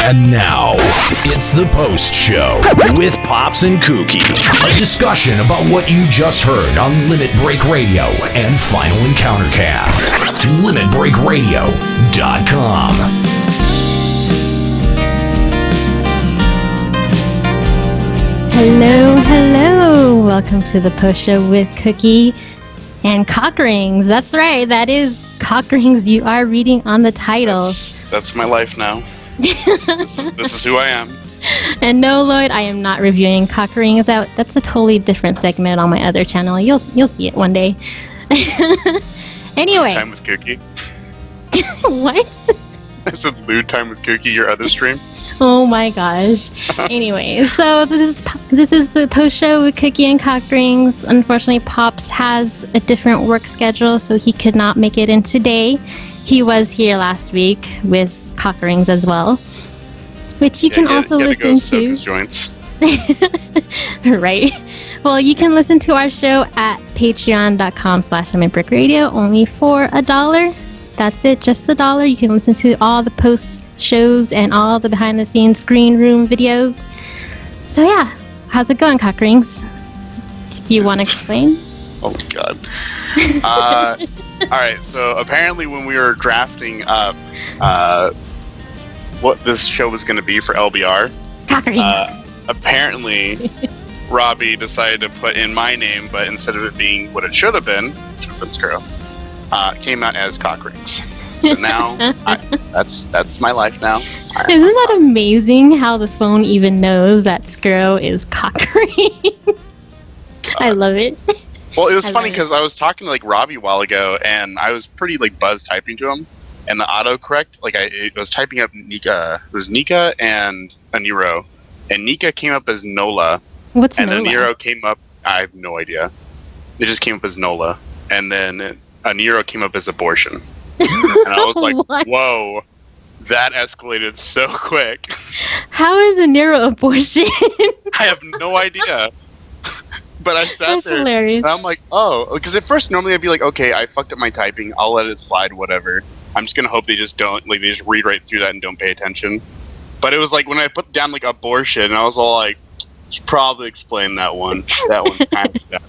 And now, it's the Post Show with Pops and Kooky. A discussion about what you just heard on Limit Break Radio and Final Encounter Cast. LimitBreakRadio.com. Hello. Welcome to the Post Show with Kooky and Cock Rings. That's right. That is Cock Rings you are reading on the title. That's my life now. This is who I am. And no, Lloyd, I am not reviewing Cock Rings. That's a totally different segment on my other channel. You'll see it one day. Anyway. Time with Kooky. What? I said Lewd Time with Kooky, your other stream. Oh my gosh. Anyway, so this is the Post Show with Kooky and Cock Rings. Unfortunately, Pops has a different work schedule, so he could not make it in today. He was here last week with Cock Rings as well, which you can also listen to. His joints. Right. Well, you can listen to our show at patreon.com/LimitBreakRadio, only for $1. That's it, just $1. You can listen to all the post shows and all the behind-the-scenes green room videos. So yeah, how's it going, Cock Rings? Do you want to explain? Oh my god. Alright, so apparently when we were drafting up what this show was going to be for LBR, Cock Rings. Apparently Robbie decided to put in my name, but instead of it being what it should have been, which would have been Skuro, came out as Cock Rings. So now, that's my life now. Isn't that amazing how the phone even knows that Skuro is Cock Rings? I love it. Well, it was funny because I was talking to Robbie a while ago, and I was pretty buzz typing to him, and the autocorrect, I was typing up Nika. It was Nika and Aniro, and Nika came up as Nola. What's and Nola? And Aniro came up. I have no idea. It just came up as Nola, and then Aniro came up as abortion. And I was like, whoa, that escalated so quick. How is a Nero abortion? I have no idea. But I sat there, hilarious. And I'm like, oh, because at first normally I'd be like, okay, I fucked up my typing, I'll let it slide, whatever. I'm just going to hope they just don't, they just read right through that and don't pay attention. But it was when I put down abortion, I was all like, should probably explain that one. That one kind of done.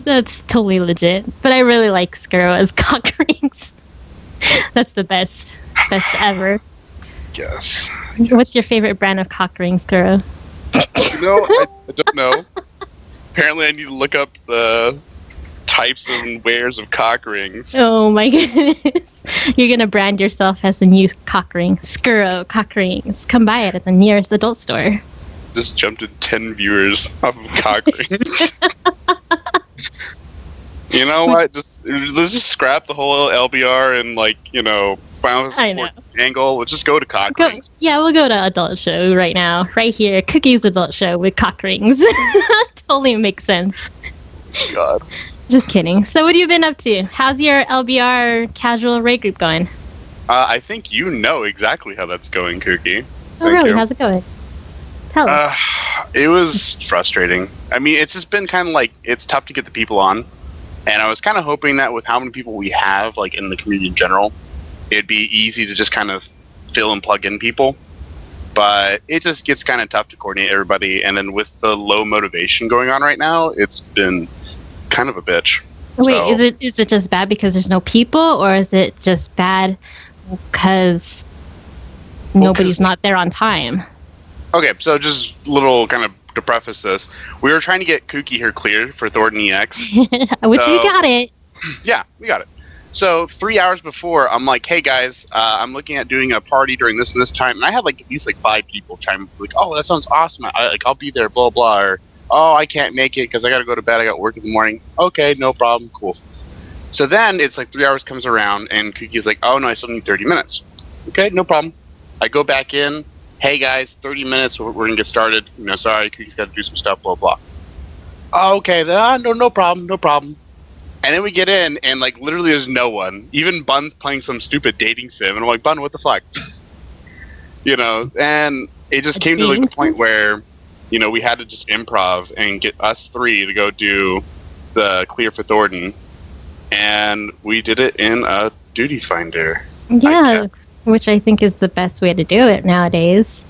That's totally legit. But I really like Skuro as Cock Rings. That's the best ever. Yes. What's your favorite brand of cock rings, Skuro? No, I don't know. Apparently I need to look up the types and wares of cock rings. Oh my goodness. You're going to brand yourself as the new cock ring. Skuro cock rings. Come buy it at the nearest adult store. Just jumped to 10 viewers off of cock rings. You know what? Let's just scrap the whole LBR and Final Fantasy angle. Let's just go to cock rings. Yeah, we'll go to adult show right now. Right here. Kookie's adult show with cock rings. Totally makes sense. God. Just kidding. So what have you been up to? How's your LBR casual raid group going? I think you know exactly how that's going, Kooky. Oh, really? How's it going? Tell us. It was frustrating. I mean, it's just been kind of it's tough to get the people on. And I was kind of hoping that with how many people we have, in the community in general, it'd be easy to just kind of fill and plug in people. But it just gets kind of tough to coordinate everybody. And then with the low motivation going on right now, it's been kind of a bitch. Wait, is it just bad because there's no people? Or is it just bad because nobody's not there on time? Okay, so just a little kind of to preface this, we were trying to get Kooky here cleared for Thornton EX. Which we got it. Yeah, we got it. So 3 hours before, I'm like, hey guys, I'm looking at doing a party during this and this time. And I had at least 5 people chime oh, that sounds awesome. I'll be there, blah, blah. Or, oh, I can't make it because I got to go to bed. I got work in the morning. Okay, no problem. Cool. So then it's 3 hours comes around and Kooky's like, oh no, I still need 30 minutes. Okay, no problem. I go back in. Hey guys, 30 minutes, we're going to get started. Sorry, Kooky's got to do some stuff, blah, blah. Oh, okay, then, no problem. And then we get in, and literally there's no one. Even Bun's playing some stupid dating sim, and I'm like, Bun, what the fuck? And it just came to the point where, we had to just improv and get us 3 to go do the clear for Thornton. And we did it in a duty finder. Yeah. which I think is the best way to do it nowadays.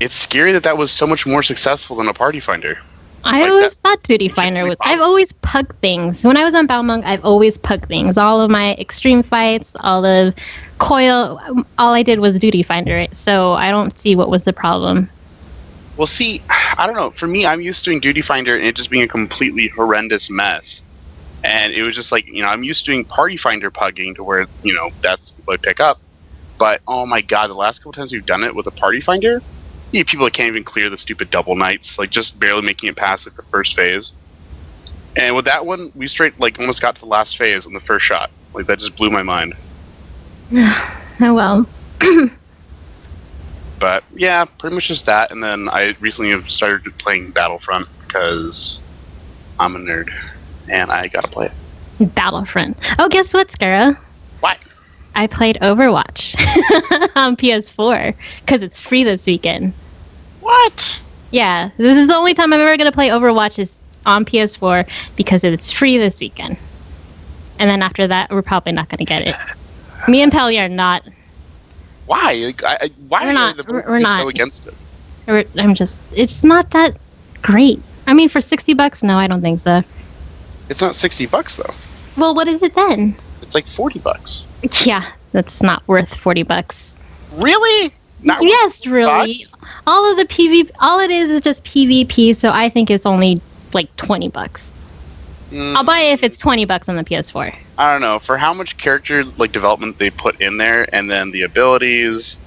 It's scary that was so much more successful than a party finder. I always thought Duty Finder was. I've always pugged things. When I was on Balmung, I've always pugged things. All of my extreme fights, all of Coil, all I did was Duty Finder. So I don't see what was the problem. Well, see, I don't know. For me, I'm used to doing Duty Finder and it just being a completely horrendous mess. And it was just like, I'm used to doing Party Finder pugging to where, that's what I pick up. But, oh my god, the last couple times we've done it with a Party Finder, you have people that can't even clear the stupid double nights, like just barely making it past like the first phase. And with that one, we straight like almost got to the last phase on the first shot. Like that just blew my mind. Oh well. But yeah, pretty much just that. And then I recently have started playing Battlefront because I'm a nerd and I gotta play it. Battlefront. Oh, guess what, Scara? What? I played Overwatch on PS4 because it's free this weekend. What? Yeah, this is the only time I'm ever going to play Overwatch is on PS4 because it's free this weekend. And then after that, we're probably not going to get it. Me and Pelly are not. Why? Like, why we're not, are you so against it? It's not that great. I mean, for $60, no, I don't think so. It's not $60 though. Well, what is it then? It's like $40. Yeah, that's not worth $40. Really? Yes, really. All of the PvP, all it is just PvP, so I think it's only like $20. I'll buy it if it's $20 on the PS4. I don't know, for how much character like development they put in there, and then the abilities,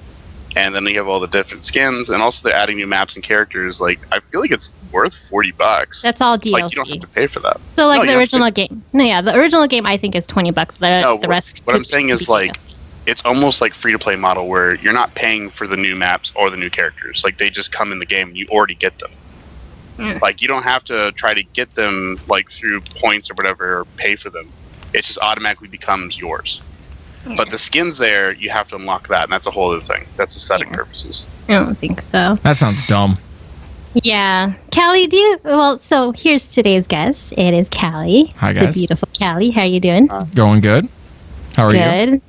and then you have all the different skins, and also they're adding new maps and characters. Like, I feel like it's worth $40. That's all DLC. Like, you don't have to pay for that. So, like, the original game. No, yeah, the original game I think is $20. The rest. What I'm saying is, like, it's almost like free-to-play model where you're not paying for the new maps or the new characters. Like, they just come in the game and you already get them. Like, you don't have to try to get them, like, through points or whatever, or pay for them. It just automatically becomes yours. Yeah. But the skins there, you have to unlock that, and that's a whole other thing. That's aesthetic purposes. I don't think so. That sounds dumb. Yeah. Callie, so here's today's guest. It is Callie. Hi, guys. The beautiful Callie. How are you doing? Going good. How are you?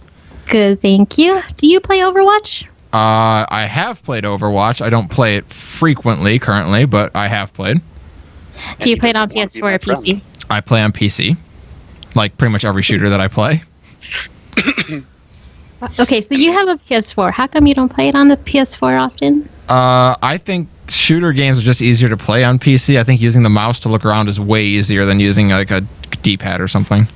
Good, thank you. Do you play Overwatch? I have played Overwatch. I don't play it frequently currently, but I have played. Do you play it on PS4 or PC? I play on PC. Like pretty much every shooter that I play. Okay, so you have a PS4. How come you don't play it on the PS4 often? I think shooter games are just easier to play on PC. I think using the mouse to look around is way easier than using like a D-pad or something.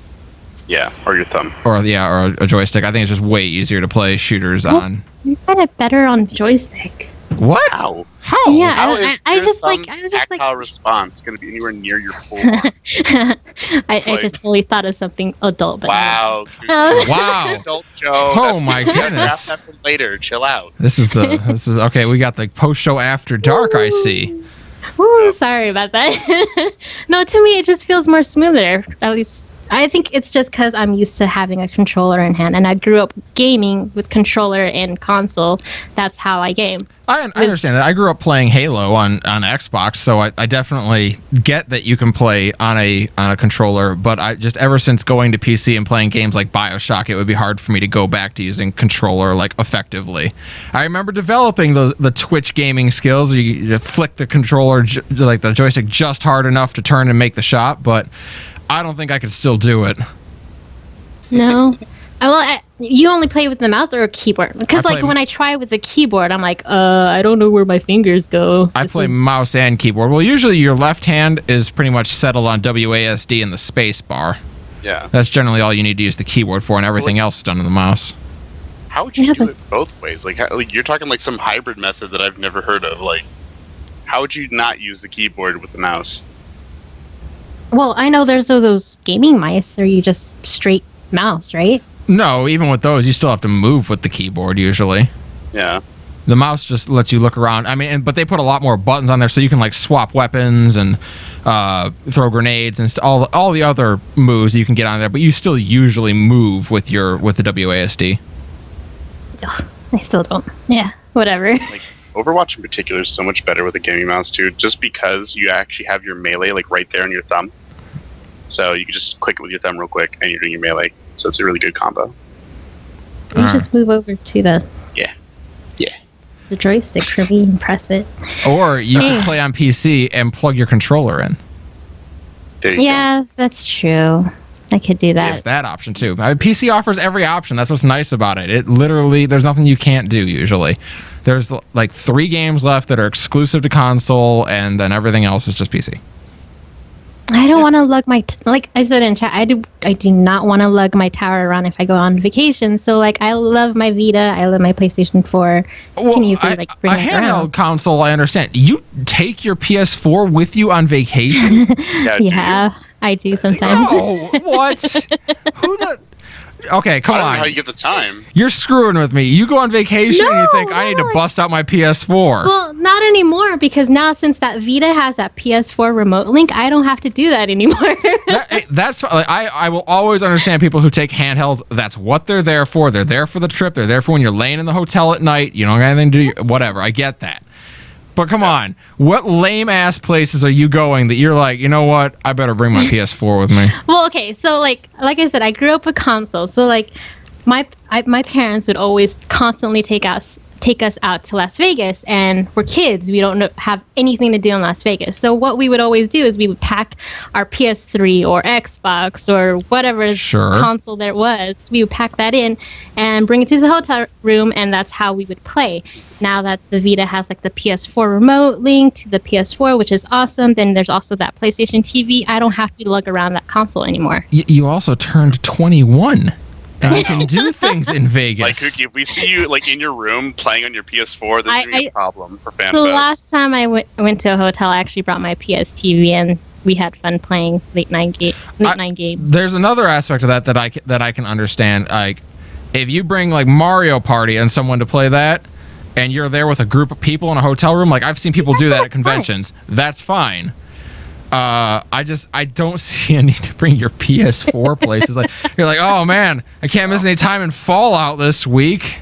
Yeah, or your thumb. Or a joystick. I think it's just way easier to play shooters on. You said it better on joystick. What? How? Yeah, How is I was just like, tactile response going to be anywhere near your forearm? I just totally thought of something adult. But wow. Wow. Adult show. Oh my goodness. That for later. Chill out. This is okay. We got the post show after dark. I see. Ooh, sorry about that. No, to me it just feels more smoother. At least I think it's just because I'm used to having a controller in hand, and I grew up gaming with controller and console. That's how I game. I understand that. I grew up playing Halo on Xbox, so I definitely get that you can play on a controller. But I just ever since going to PC and playing games like BioShock, it would be hard for me to go back to using controller like effectively. I remember developing the Twitch gaming skills. You flick the controller like the joystick just hard enough to turn and make the shot, but I don't think I could still do it. No. You only play with the mouse or a keyboard? Because when I try with the keyboard, I'm like, I don't know where my fingers go. I play mouse and keyboard. Well, usually your left hand is pretty much settled on WASD and the space bar. Yeah. That's generally all you need to use the keyboard for, and everything else is done on the mouse. How would you do it both ways? Like you're talking like some hybrid method that I've never heard of. Like, how would you not use the keyboard with the mouse? Well, I know there's those gaming mice, or you just straight mouse, right? No, even with those, you still have to move with the keyboard usually. Yeah. The mouse just lets you look around. I mean, but they put a lot more buttons on there, so you can like swap weapons and throw grenades and all the other moves you can get on there. But you still usually move with the WASD. Ugh, I still don't. Yeah, whatever. Like Overwatch in particular is so much better with a gaming mouse too, just because you actually have your melee like right there on your thumb. So you can just click it with your thumb real quick, and you're doing your melee. So it's a really good combo. You just move over to the joystick for me and press it. Or you can play on PC and plug your controller in. There you Yeah, that's true. I could do that. There's that option too. PC offers every option. That's what's nice about it. It literally, there's nothing you can't do usually. There's like 3 games left that are exclusive to console, and then everything else is just PC. I don't want to lug my like I said in chat. I do not want to lug my tower around if I go on vacation. So like I love my Vita. I love my PlayStation 4. Can easily like bring a it handheld around. console. I understand. You take your PS4 with you on vacation? go. Yeah, I do sometimes. No, what? Who the? Okay, come I don't know on. how you get the time. You're screwing with me. You go on vacation and you No, think I need to no. bust out my PS4. Well, not anymore because now since that Vita has that PS4 remote link, I don't have to do that anymore. That's like, I will always understand people who take handhelds. That's what they're there for. They're there for the trip. They're there for when you're laying in the hotel at night. You don't have anything to do. Whatever. I get that. But come on, what lame ass places are you going that you're like, you know what? I better bring my PS4 with me. Well, okay, so like I said, I grew up with consoles. So like my parents would always constantly take us out to Las Vegas, and we're kids. We don't have anything to do in Las Vegas. So what we would always do is we would pack our PS3 or Xbox or whatever console there was. We would pack that in and bring it to the hotel room, and that's how we would play. Now that the Vita has like the PS4 remote link to the PS4, which is awesome, then there's also that PlayStation TV. I don't have to lug around that console anymore. You also turned 21. And you can do things in Vegas. Like, Kooky, if we see you like in your room playing on your PS4, there's gonna be a problem for FanFest. The last time I went to a hotel, I actually brought my PS TV, and we had fun playing late night games. There's another aspect of that I can understand. Like, if you bring like Mario Party and someone to play that, and you're there with a group of people in a hotel room, like I've seen people do that at conventions. That's fine. I don't see a need to bring your PS4 places. Like you're like, oh man, I can't miss any time in Fallout this week.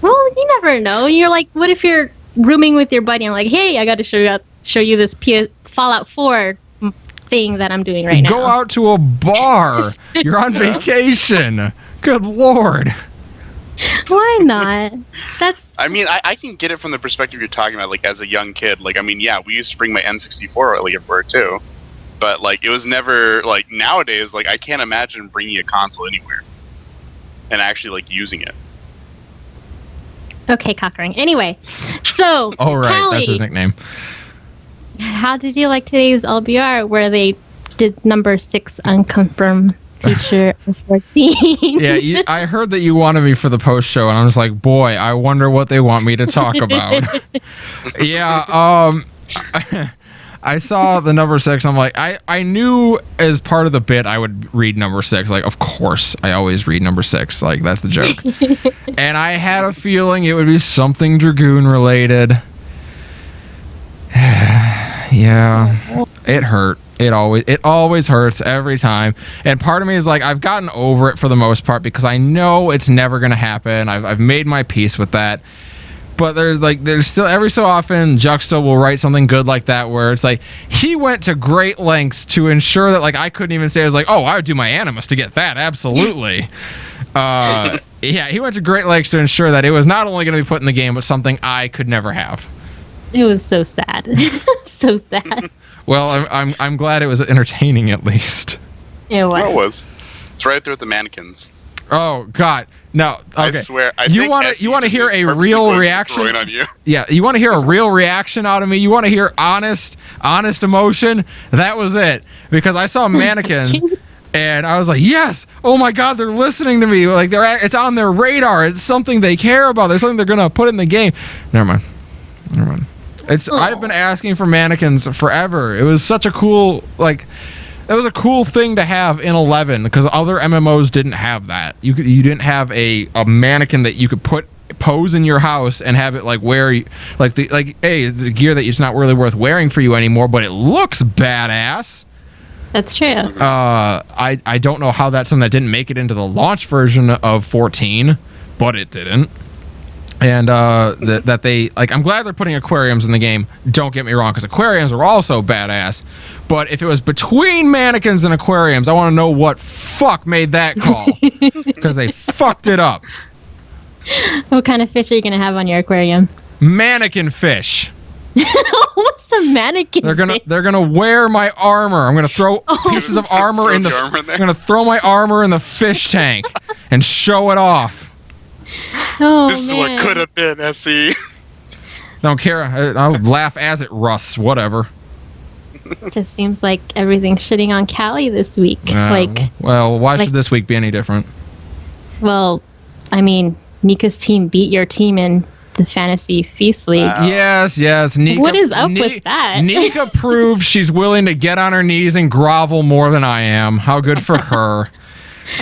Well, you never know. You're like, what if you're rooming with your buddy and like, hey, I got to show you this Fallout 4 thing that I'm doing right now. Go out to a bar. You're on vacation. Good Lord. Why not? I mean, I can get it from the perspective you're talking about, like, as a young kid. Like, I mean, yeah, we used to bring my N64 like, everywhere, too. But, like, it was never, like, nowadays, like, I can't imagine bringing a console anywhere and actually, like, using it. Okay, Cockring. Anyway, so, oh, right. Callie, That's his nickname. How did you like today's LBR where they did number 6 unconfirmed feature of 14? Yeah, I heard that you wanted me for the post show, and I'm just like, boy, I wonder what they want me to talk about. Yeah, I saw the number 6. I'm like, I knew as part of the bit I would read number 6. Like, of course, I always read number 6. Like, that's the joke. And I had a feeling it would be something Dragoon related. Yeah, it hurt. It always hurts every time. And part of me is like, I've gotten over it for the most part because I know it's never going to happen. I've made my peace with that. But there's still every so often Juxta will write something good like that where it's like he went to great lengths to ensure that like I couldn't even say I was like, oh, I would do my Animus to get that. Absolutely. Yeah, he went to great lengths to ensure that it was not only going to be put in the game, but something I could never have. It was so sad. So sad. Well, I'm glad it was entertaining at least. It was. It was. It's right there with the mannequins. Oh God, no. Okay. I swear. You want to hear a real reaction? On you. Yeah, you want to hear a real reaction out of me? You want to hear honest emotion? That was it. Because I saw mannequins. And I was like, yes! Oh my God, they're listening to me. Like it's on their radar. It's something they care about. There's something they're gonna put in the game. Never mind. I've been asking for mannequins forever. It was such a cool it was a cool thing to have in 11 because other MMOs didn't have that. You didn't have a mannequin that you could pose in your house and have it hey, it's a gear that it's not really worth wearing for you anymore, but it looks badass. That's true. I don't know how that's something that didn't make it into the launch version of 14, but it didn't. And that they like, I'm glad they're putting aquariums in the game. Don't get me wrong, because aquariums are also badass. But if it was between mannequins and aquariums, I want to know what fuck made that call, because they fucked it up. What kind of fish are you gonna have on your aquarium? Mannequin fish. What's a mannequin? They're gonna wear my armor. I'm gonna throw pieces of armor in the. I'm gonna throw my armor in the fish tank and show it off. Oh, This is what could have been, SE. Don't care. I'll laugh as it rusts. Whatever. Just seems like everything's shitting on Callie this week. Well, why should this week be any different? Well, I mean, Nika's team beat your team in the Fantasy Feast League. Wow. Yes. Nika, what is up with that? Nika proved she's willing to get on her knees and grovel more than I am. How good for her.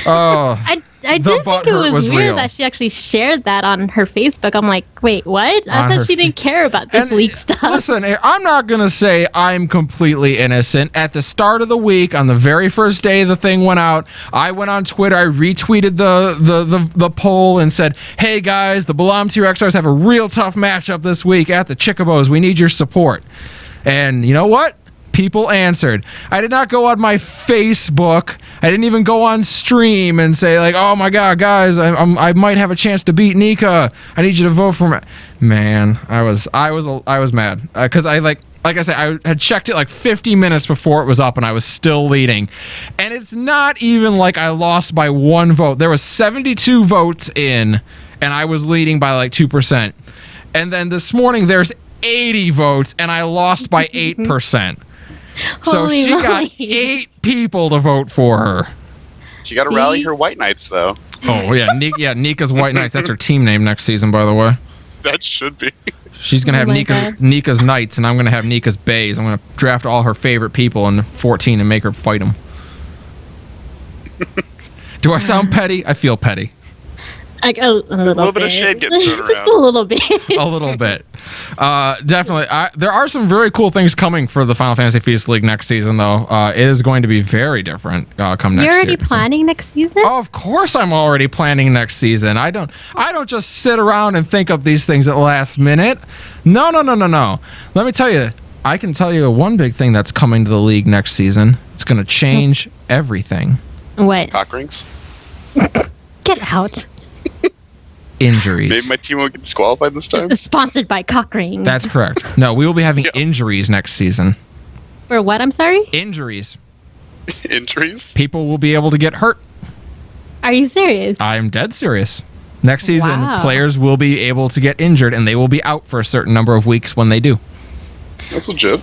Oh. I did think it was weird real. that she actually shared that on her Facebook. I'm like, wait, what? I thought she didn't care about this leak stuff. Listen, I'm not going to say I'm completely innocent. At the start of the week, on the very first day the thing went out, I went on Twitter, I retweeted the poll and said, hey guys, the Balam T-Rexers have a real tough matchup this week at the Chicobos. We need your support. And you know what? People answered. I did not go on my Facebook. I didn't even go on stream and say like, "Oh my God, guys, I might have a chance to beat Nika. I need you to vote for me." Man, I was mad because like I said, I had checked it like 50 minutes before it was up, and I was still leading. And it's not even like I lost by one vote. There was 72 votes in, and I was leading by like 2%. And then this morning, there's 80 votes, and I lost by 8%. So Holy she got 8 people to vote for her. She got to rally her White Knights, though. Oh, yeah. Nika's White Knights. That's her team name next season, by the way. That should be. She's going to have Nika's Knights, and I'm going to have Nika's Bays. I'm going to draft all her favorite people in 14 and make her fight them. Do I sound petty? I feel petty. Like a little bit of shade getting thrown around. Just a little bit. A little bit. Definitely. There are some very cool things coming for the Final Fantasy Feast League next season, though. It is going to be very different come next year. You're already planning next season? Oh, of course I'm already planning next season. I don't just sit around and think of these things at last minute. No. Let me tell you. I can tell you one big thing that's coming to the league next season. It's going to change everything. What? Cock rings? Get out. Injuries. Maybe my team won't get disqualified this time. Sponsored by Cock Rings. That's correct. No, we will be having injuries next season. For what? I'm sorry? Injuries. Injuries? People will be able to get hurt. Are you serious? I am dead serious. Next season, players will be able to get injured, and they will be out for a certain number of weeks when they do. That's legit.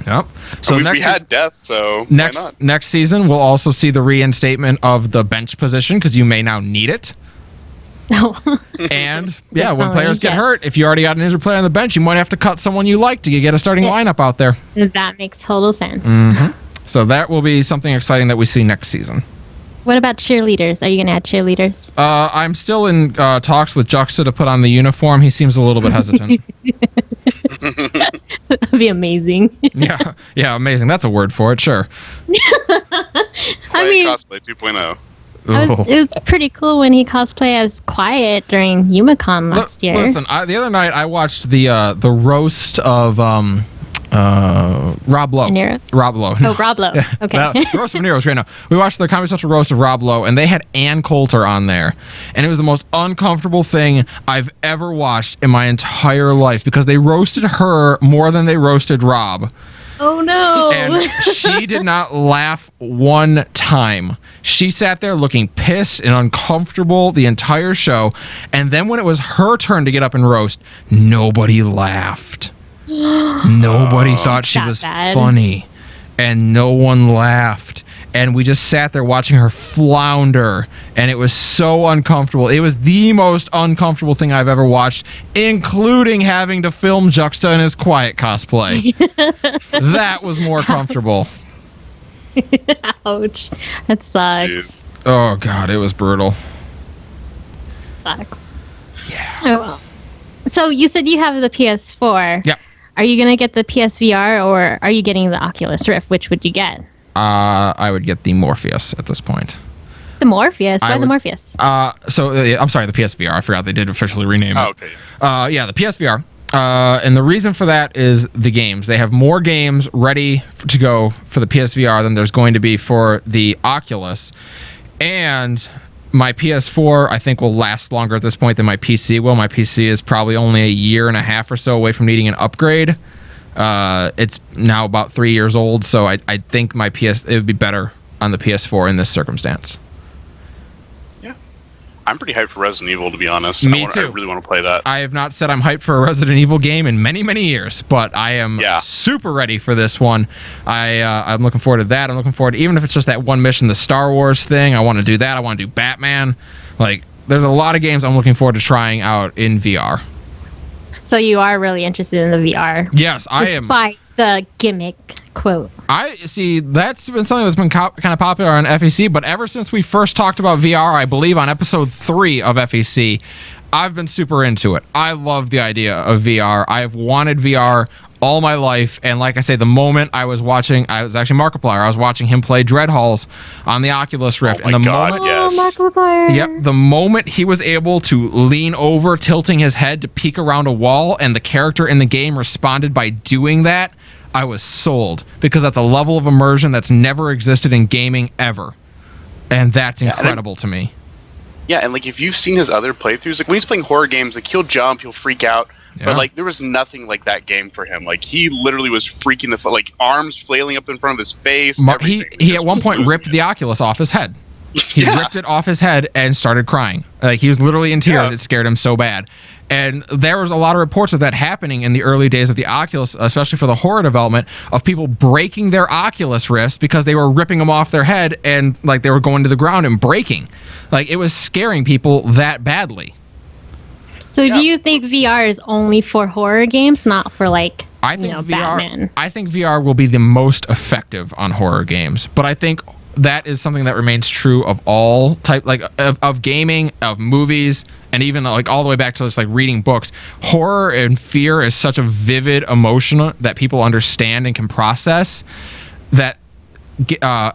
Yep. So we had death, so why not? Next season, we'll also see the reinstatement of the bench position because you may now need it. No. And yeah, when players get hurt, if you already got an injured player on the bench, you might have to cut someone you like to get a starting lineup out there. That makes total sense. Mm-hmm. So that will be something exciting that we see next season. What about cheerleaders? Are you going to add cheerleaders? I'm still in talks with Juxta to put on the uniform. He seems a little bit hesitant. That'd be amazing. Yeah, amazing. That's a word for it, sure. I mean, cosplay 2.0. It was pretty cool when he cosplayed as Quiet during UMACon last year. Listen, the other night I watched the roast of Rob Lowe. Rob Lowe. Oh, Rob Lowe. Okay. The roast of Nero was great. No, we watched the Comedy Central roast of Rob Lowe, and they had Ann Coulter on there, and it was the most uncomfortable thing I've ever watched in my entire life because they roasted her more than they roasted Rob. Oh no! And she did not laugh one time. She sat there looking pissed and uncomfortable the entire show. And then when it was her turn to get up and roast, nobody laughed. Nobody thought she was funny. And no one laughed. And we just sat there watching her flounder. And it was so uncomfortable. It was the most uncomfortable thing I've ever watched, including having to film Juxta in his Quiet cosplay. That was more comfortable. Ouch. That sucks. Jeez. Oh, God, it was brutal. Sucks. Yeah. Oh, well. So you said you have the PS4. Yeah. Are you going to get the PSVR or are you getting the Oculus Rift? Which would you get? I would get the Morpheus at this point. The Morpheus. Why the Morpheus? I'm sorry, the PSVR. I forgot they did officially rename it. Oh, okay. The PSVR. And the reason for that is the games. They have more games ready to go for the PSVR than there's going to be for the Oculus. And my PS4, I think, will last longer at this point than my PC will. My PC is probably only a year and a half or so away from needing an upgrade. It's now about 3 years old, so I think it would be better on the PS4 in this circumstance. I'm pretty hyped for Resident Evil, to be honest. Me too. I really want to play that. I have not said I'm hyped for a Resident Evil game in many, many years, but I am super ready for this one. I'm looking forward to that. I'm looking forward to, even if it's just that one mission, the Star Wars thing, I want to do that. I want to do Batman. Like, there's a lot of games I'm looking forward to trying out in VR. So you are really interested in the VR? Yes, I am. Despite the gimmick quote. I see. That's been something that's been kind of popular on FEC, but ever since we first talked about VR, I believe on episode 3 of FEC, I've been super into it. I love the idea of VR. I've wanted VR all my life, and like I say, the moment I was actually Markiplier. I was watching him play Dreadhalls on the Oculus Rift, and the moment, Markiplier. Yep, the moment he was able to lean over, tilting his head to peek around a wall, and the character in the game responded by doing that, I was sold, because that's a level of immersion that's never existed in gaming ever, and that's incredible to me. Yeah, and like if you've seen his other playthroughs, like when he's playing horror games, like he'll jump, he'll freak out, but like there was nothing like that game for him. Like he literally was freaking like arms flailing up in front of his face. He at one point ripped the Oculus off his head. He ripped it off his head and started crying. Like he was literally in tears. It scared him so bad. And there was a lot of reports of that happening in the early days of the Oculus, especially for the horror development, of people breaking their Oculus Rifts because they were ripping them off their head and like they were going to the ground and breaking. Like it was scaring people that badly. So do you think VR is only for horror games, not for like, Batman? I think VR will be the most effective on horror games, but I think that is something that remains true of all type, like of gaming, of movies, and even like all the way back to just like reading books. Horror and fear is such a vivid emotion that people understand and can process, that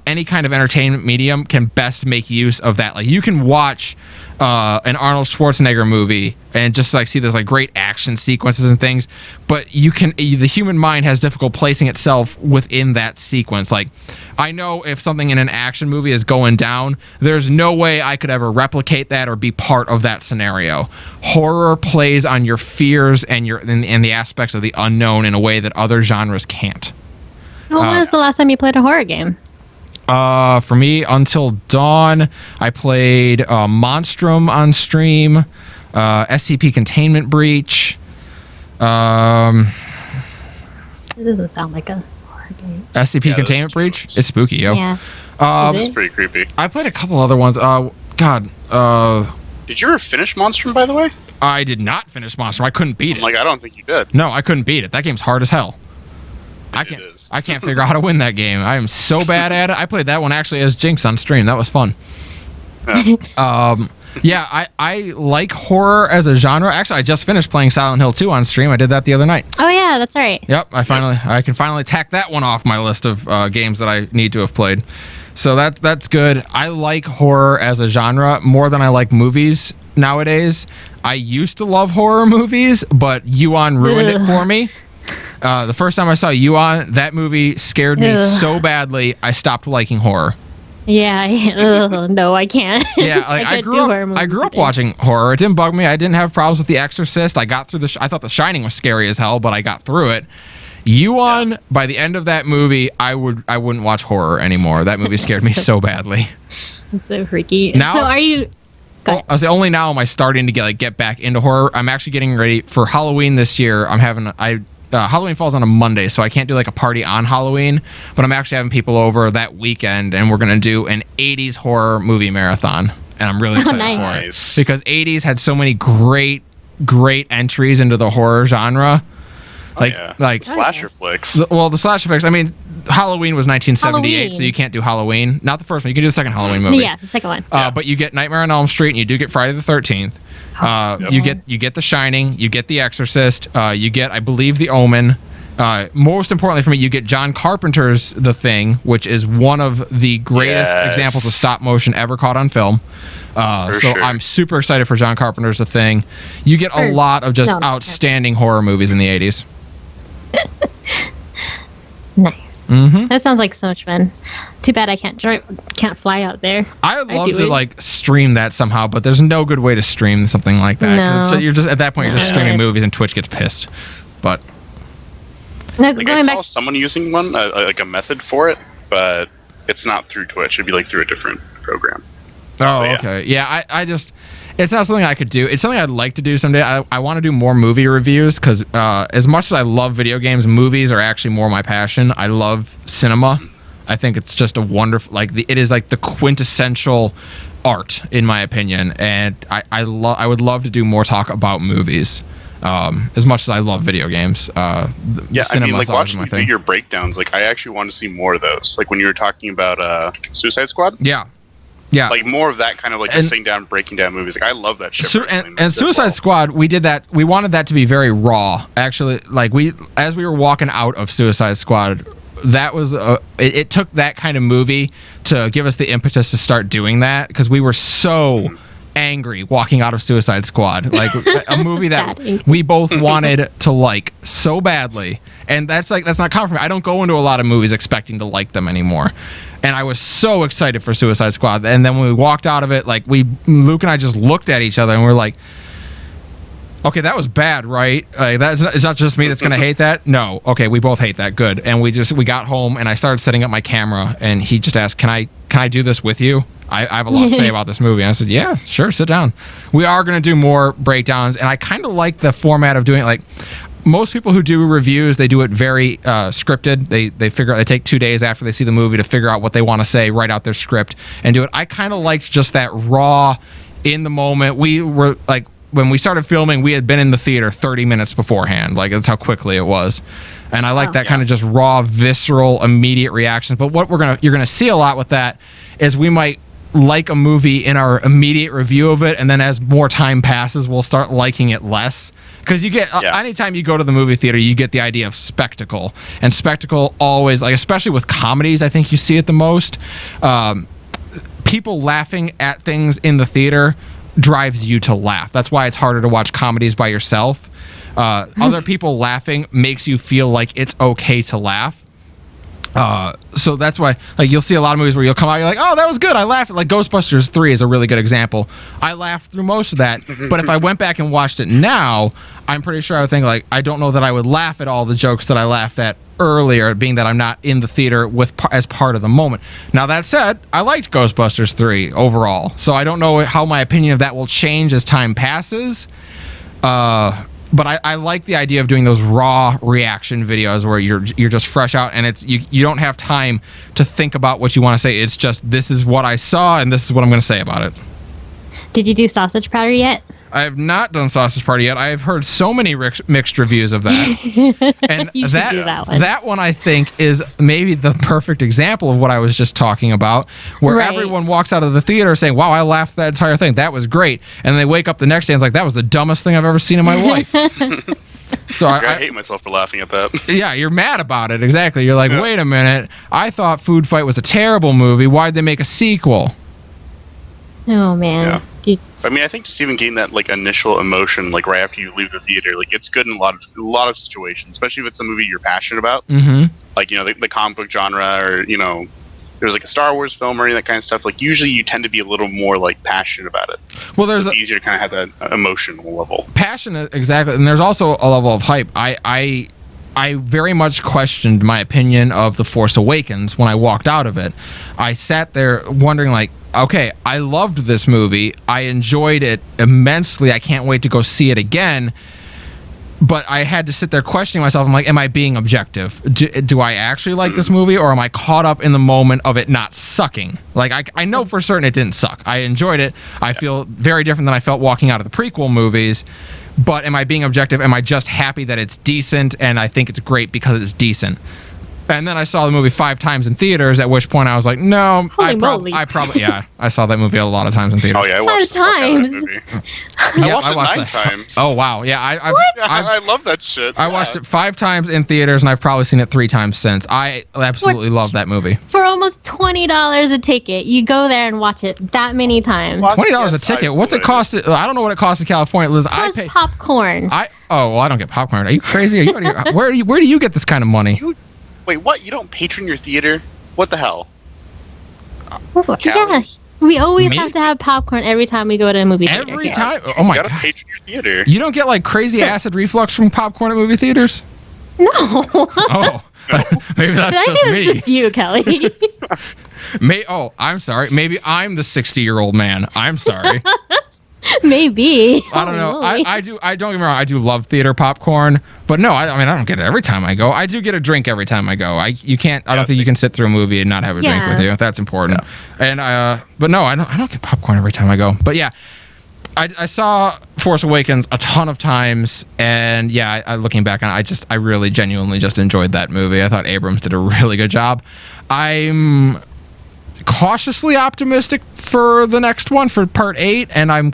any kind of entertainment medium can best make use of that. Like you can watch an Arnold Schwarzenegger movie and just like see those like great action sequences and things, but the human mind has difficult placing itself within that sequence. Like I know if something in an action movie is going down, there's no way I could ever replicate that or be part of that scenario. Horror plays on your fears and the aspects of the unknown in a way that other genres can't. When was the last time you played a horror game? For me, Until Dawn, I played Monstrum on stream, SCP Containment Breach. It doesn't sound like a horror game. SCP Containment Breach? It's spooky, yo. Yeah. It's pretty creepy. I played a couple other ones. Did you ever finish Monstrum, by the way? I did not finish Monstrum. I couldn't beat it. I don't think you did. No, I couldn't beat it. That game's hard as hell. I can't figure out how to win that game. I am so bad at it. I played that one actually as Jinx on stream. That was fun. Yeah. I like horror as a genre. Actually, I just finished playing Silent Hill 2 on stream. I did that the other night. Oh yeah, that's right. Yep, I can finally tack that one off my list of games that I need to have played. So that's good. I like horror as a genre more than I like movies nowadays. I used to love horror movies, but Yuan ruined it for me. The first time I saw Yuan, that movie scared me so badly, I stopped liking horror. Yeah, no, I can't. Yeah, like I grew up watching horror. It didn't bug me. I didn't have problems with The Exorcist. I got through I thought The Shining was scary as hell, but I got through it. Yuan, by the end of that movie, I wouldn't watch horror anymore. That movie scared me so badly. It's so freaky. Now, so are you? I was only now am I starting to get back into horror. I'm actually getting ready for Halloween this year. Halloween falls on a Monday, so I can't do like a party on Halloween, but I'm actually having people over that weekend, and we're going to do an 80s horror movie marathon, and I'm really excited for it. Because 80s had so many great entries into the horror genre. Like slasher flicks. Well, the slasher flicks, I mean, Halloween was 1978, so you can't do Halloween. Not the first one. You can do the second Halloween movie. Yeah, the second one. But you get Nightmare on Elm Street, and you do get Friday the 13th. You get The Shining, you get The Exorcist, you get, I believe, The Omen, Most importantly for me, you get John Carpenter's The Thing, which is one of the greatest examples of stop motion ever caught on film. I'm super excited for John Carpenter's The Thing. You get a lot of just outstanding horror movies in the 80s. Nice. That sounds like so much fun. Too bad I can't fly out there. I would love to like stream that somehow, but there's no good way to stream something like that. No. You're just at that point, you're just streaming movies, and Twitch gets pissed. But no, like I saw someone using one, like a method for it, but it's not through Twitch. It'd be like through a different program. Oh, okay. Yeah, I just, it's not something I could do. It's something I'd like to do someday. I want to do more movie reviews because as much as I love video games, movies are actually more my passion. I love cinema. I think it's just a wonderful, it is like the quintessential art, in my opinion. And I would love to do more talk about movies. As much as I love video games, I mean, like watching you do your breakdowns, like I actually want to see more of those. Like when you were talking about Suicide Squad. Yeah, like more of that kind of like just sitting down, breaking down movies. Like I love that shit. And Suicide Squad, we did that. We wanted that to be very raw. Actually, like as we were walking out of Suicide Squad, that was it took that kind of movie to give us the impetus to start doing that because we were so angry walking out of Suicide Squad, like a movie that we both wanted to like so badly. And that's not common for me. I don't go into a lot of movies expecting to like them anymore. And I was so excited for Suicide Squad. And then when we walked out of it, like Luke and I just looked at each other and we're like, okay, that was bad, right? It's not just me that's going to hate that. No. Okay, we both hate that. Good. And we got home and I started setting up my camera and he just asked, can I do this with you? I have a lot to say about this movie. And I said, yeah, sure, sit down. We are going to do more breakdowns. And I kind of like the format of doing it. Like most people who do reviews, they do it very scripted. They take 2 days after they see the movie to figure out what they want to say, write out their script and do it. I kind of liked just that raw in the moment. We were like, when we started filming, we had been in the theater 30 minutes beforehand. Like that's how quickly it was. And I like that kind of just raw, visceral, immediate reactions. But what you're gonna see a lot with that is we might like a movie in our immediate review of it, and then as more time passes, we'll start liking it less. Because you get anytime you go to the movie theater, you get the idea of spectacle, and spectacle always, like especially with comedies, I think you see it the most. People laughing at things in the theater drives you to laugh. That's why it's harder to watch comedies by yourself. Other people laughing makes you feel like it's okay to laugh. So that's why, like, you'll see a lot of movies where you'll come out, you're like, oh, that was good, I laughed. Like Ghostbusters 3 is a really good example. I laughed through most of that, but if I went back and watched it now, I'm pretty sure I would think, like, I don't know that I would laugh at all the jokes that I laughed at earlier, being that I'm not in the theater as part of the moment. Now, that said, I liked Ghostbusters 3 overall, so I don't know how my opinion of that will change as time passes. But I like the idea of doing those raw reaction videos where you're just fresh out and it's you don't have time to think about what you want to say. It's just, this is what I saw and this is what I'm going to say about it. Did you do Sausage Party yet? I have not done Sausage Party yet. I have heard so many mixed reviews of that. And you should do that one I think is maybe the perfect example of what I was just talking about, where everyone walks out of the theater saying, wow, I laughed that entire thing. That was great. And they wake up the next day and it's like, that was the dumbest thing I've ever seen in my life. So I hate myself for laughing at that. Yeah, you're mad about it. Exactly. You're like, wait a minute. I thought Food Fight was a terrible movie. Why'd they make a sequel? Oh, man. Yeah. I mean, I think just even getting that like initial emotion, like right after you leave the theater, like it's good in a lot of situations, especially if it's a movie you're passionate about. Mm-hmm. Like, you know, the comic book genre, or, you know, there's like a Star Wars film or any of that kind of stuff. Like usually you tend to be a little more like passionate about it. Well, it's easier to kind of have that emotional level. Passionate, exactly, and there's also a level of hype. I very much questioned my opinion of The Force Awakens when I walked out of it. I sat there wondering, like, okay, I loved this movie. I enjoyed it immensely. I can't wait to go see it again. But I had to sit there questioning myself. I'm like, am I being objective? Do I actually like this movie, or am I caught up in the moment of it not sucking? Like, I know for certain it didn't suck. I enjoyed it. I feel very different than I felt walking out of the prequel movies. But am I being objective? Am I just happy that it's decent and I think it's great because it's decent? And then I saw the movie 5 times in theaters, at which point I was like, no, Holy moly. I probably, yeah, I saw that movie a lot of times in theaters. Oh yeah, I watched 5 times. That movie. Yeah, I watched it 9 times. Oh, wow. Yeah, I love that shit. I watched it 5 times in theaters, and I've probably seen it 3 times since. I absolutely love that movie. For almost $20 a ticket, you go there and watch it that many times. What? $20 a Yes, ticket. I What's it would. cost? I don't know what it costs in California, Liz. I Plus pay. popcorn. Well, I don't get popcorn. Are you crazy? Are you out of your, where do you get this kind of money? Wait, what? You don't patron your theater? What the hell? Yeah, we always Me? have to have popcorn every time we go to a movie theater. Every here. time? Oh my You gotta god! patron your theater. You don't get like crazy acid reflux from popcorn at movie theaters? No. Oh, maybe that's I just think me. it's just you, Kelly. I'm sorry. Maybe I'm the 60-year-old man. I'm sorry. Maybe. I don't know. Holy moly. I don't get me wrong. I do love theater popcorn, but no, I mean I don't get it every time I go. I do get a drink every time I go. I don't think you can sit through a movie and not have a drink with you. That's important. And but no, I don't get popcorn every time I go. But yeah, I saw Force Awakens a ton of times, and yeah, looking back on it, I really genuinely just enjoyed that movie. I thought Abrams did a really good job. I'm cautiously optimistic for the next one, for Part 8, and I'm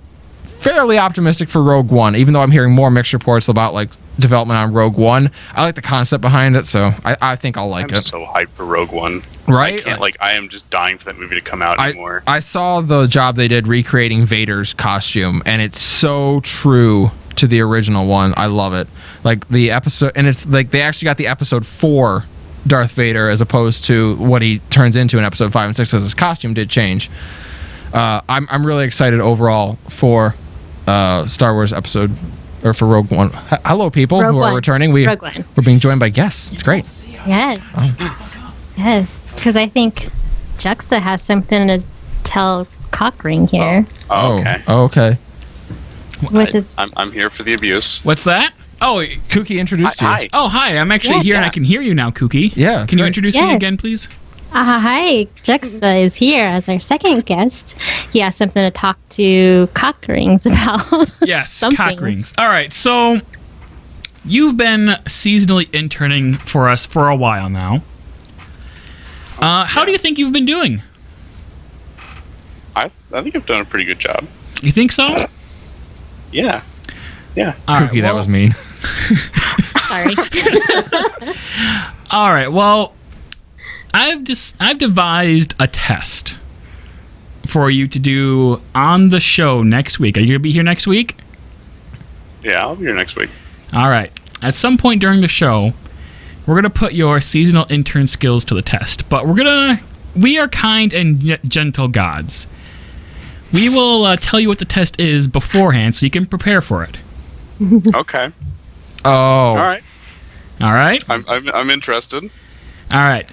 fairly optimistic for Rogue One, even though I'm hearing more mixed reports about like development on Rogue One. I like the concept behind it, so I think I'll like I'm it. so hyped for Rogue One. Right? I am just dying for that movie to come out anymore. I saw the job they did recreating Vader's costume, and it's so true to the original one. I love it. Like the episode, and it's like they actually got the episode 4 Darth Vader as opposed to what he turns into in episode 5 and 6, because his costume did change. I'm really excited overall for Star Wars episode, or for Rogue One. Hello, people Rogue who are One. returning. Rogue One. We're being joined by guests. It's great. Yes. Yes, because I think Juxta has something to tell Cockring here, Okay. Okay. which is I'm here for the abuse. What's that? Oh, Kooky introduced you. Hi. oh, hi. I'm actually Yeah, here and yeah. I can hear you now, Kooky. Yeah, it's Can you great. introduce me Yes. again, please? hi. Juxta is here as our second guest. He has something to talk to Cockrings about. Yes, Something. cock rings. All right, so you've been seasonally interning for us for a while now. How do you think you've been doing? I think I've done a pretty good job. You think so? Yeah. Yeah. All right, Kooky, that well- was mean. Sorry. All right. Well, I've devised a test for you to do on the show next week. Are you gonna be here next week? Yeah, I'll be here next week. All right. At some point during the show, we're gonna put your seasonal intern skills to the test. But we are kind and gentle gods. We will tell you what the test is beforehand, so you can prepare for it. Okay. Oh, All right. All right. I'm interested. All right.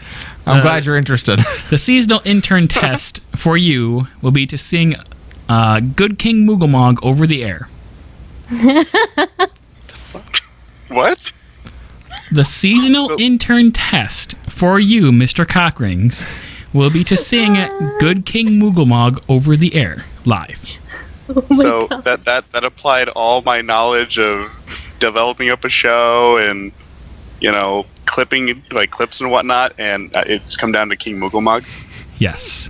I'm glad you're interested. The seasonal intern test for you will be to sing "Good King Moogalmog" over the air. What? The seasonal intern test for you, Mr. Cockrings, will be to sing "Good King Moogalmog" over the air live. So that applied all my knowledge of developing up a show and clipping like clips and whatnot, and it's come down to King Moogalmog. Yes.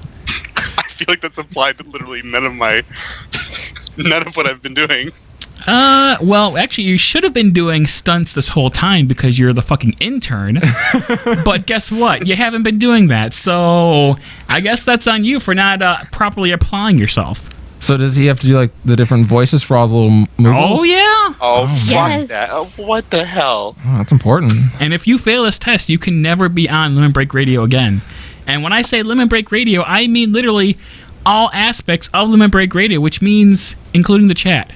I feel like that's applied to literally none of what I've been doing. Well, actually, you should have been doing stunts this whole time because you're the fucking intern. But guess what? You haven't been doing that, so I guess that's on you for not properly applying yourself. So does he have to do like the different voices for all the little movies? Oh, yeah. Oh, Yes. fuck that. Oh, what the hell? Oh, that's important. And if you fail this test, you can never be on Lemon Break Radio again. And when I say Lemon Break Radio, I mean literally all aspects of Lemon Break Radio, which means including the chat.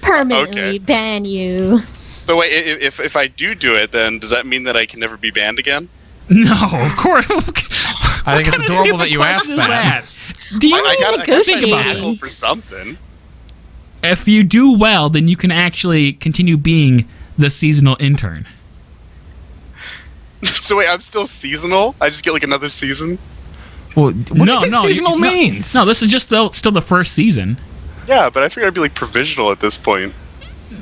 Permanently Okay. ban you. So wait, if I do it, then does that mean that I can never be banned again? No, of course. I think it's What kind of adorable stupid that you asked question is that. Do you I gotta negotiating. think about about for something. If you do well, then you can actually continue being the seasonal intern. So wait, I'm still seasonal? I just get like another season? Well, what do you think seasonal means? No, this is just still the first season. Yeah, but I figured I'd be like provisional at this point.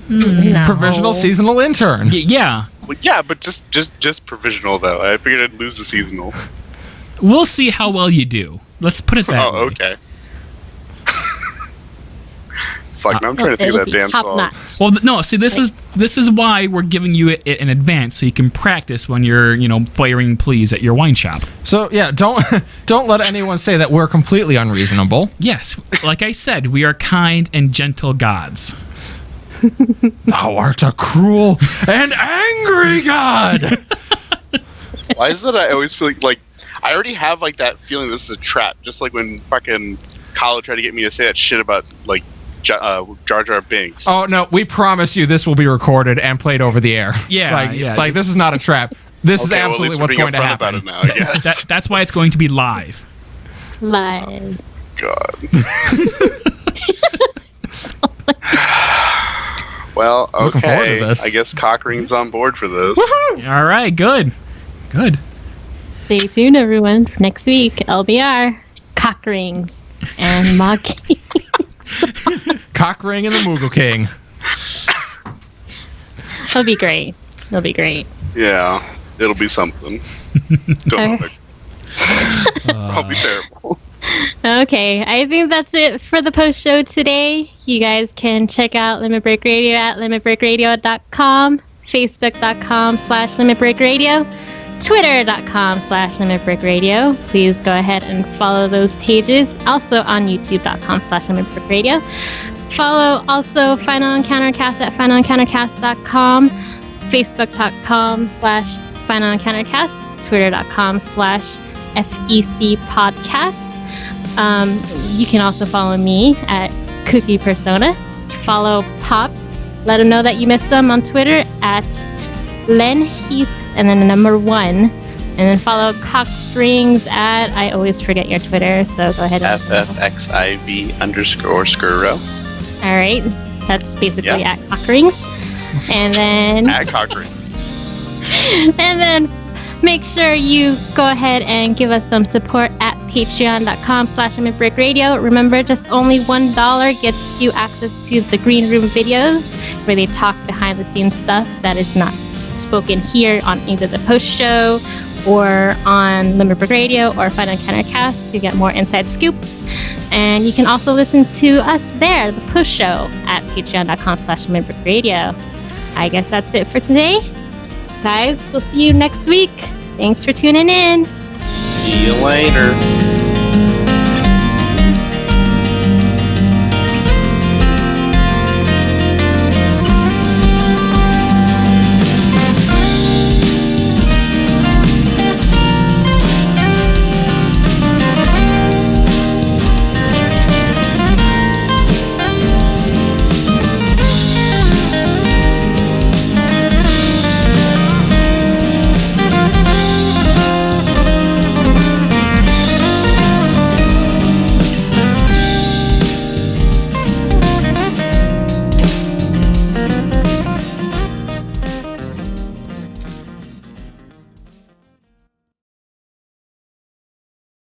No. Provisional seasonal intern. Yeah, Well, yeah, but just provisional though. I figured I'd lose the seasonal. We'll see how well you do. Let's put it that way. Oh, okay. Fuck, now I'm trying to think of that damn song. Notch. Well, no. See, this is why we're giving you it in advance, so you can practice when you're, firing pleas at your wine shop. So yeah, don't let anyone say that we're completely unreasonable. Yes, like I said, we are kind and gentle gods. Thou art a cruel and angry god. Why is it I always feel like I already have like that feeling this is a trap, just like when fucking Kyle tried to get me to say that shit about like Jar Jar Binks. Oh no, we promise you this will be recorded and played over the air. Yeah, Like this is not a trap. This is absolutely what's going to happen. About it now, I guess. That's why it's going to be live. Live. God. Well, Looking forward to okay. this. I guess Cockring's on board for this. Woohoo! All right, good. Stay tuned, everyone, for next week. LBR, cock rings, and mocking. Cockring and the Moogle King. It'll be great. It'll be great. Yeah, it'll be something. Don't know. I'll be terrible. Okay, I think that's it for the post show today. You guys can check out Limit Break Radio at limitbreakradio.com, facebook.com/limitbreakradio, twitter.com/limitbreakradio. Please go ahead and follow those pages. Also on youtube.com/limitbreakradio. Follow also Final Encountercast at finalencountercast.com, facebook.com/finalencountercast, twitter.com/FEC podcast. You can also follow me at Kooky Persona. Follow Pops. Let him know that you missed him on Twitter at Len Heath and then the number 1. And then follow Coxrings at, I always forget your Twitter, so go ahead and FFXIV_row. All right. That's basically Yeah. at Cockrings. And then At Cockring. and then make sure you go ahead and give us some support at patreon.com/limitbreakradio. Remember, just only $1 gets you access to the Green Room videos where they talk behind the scenes stuff that is not spoken here on either the post show or on Limit Break Radio or Final Encountercast to get more inside scoop. And you can also listen to us there, the post show, at patreon.com/limitbreakradio. I guess that's it for today. Guys, we'll see you next week. Thanks for tuning in. See you later.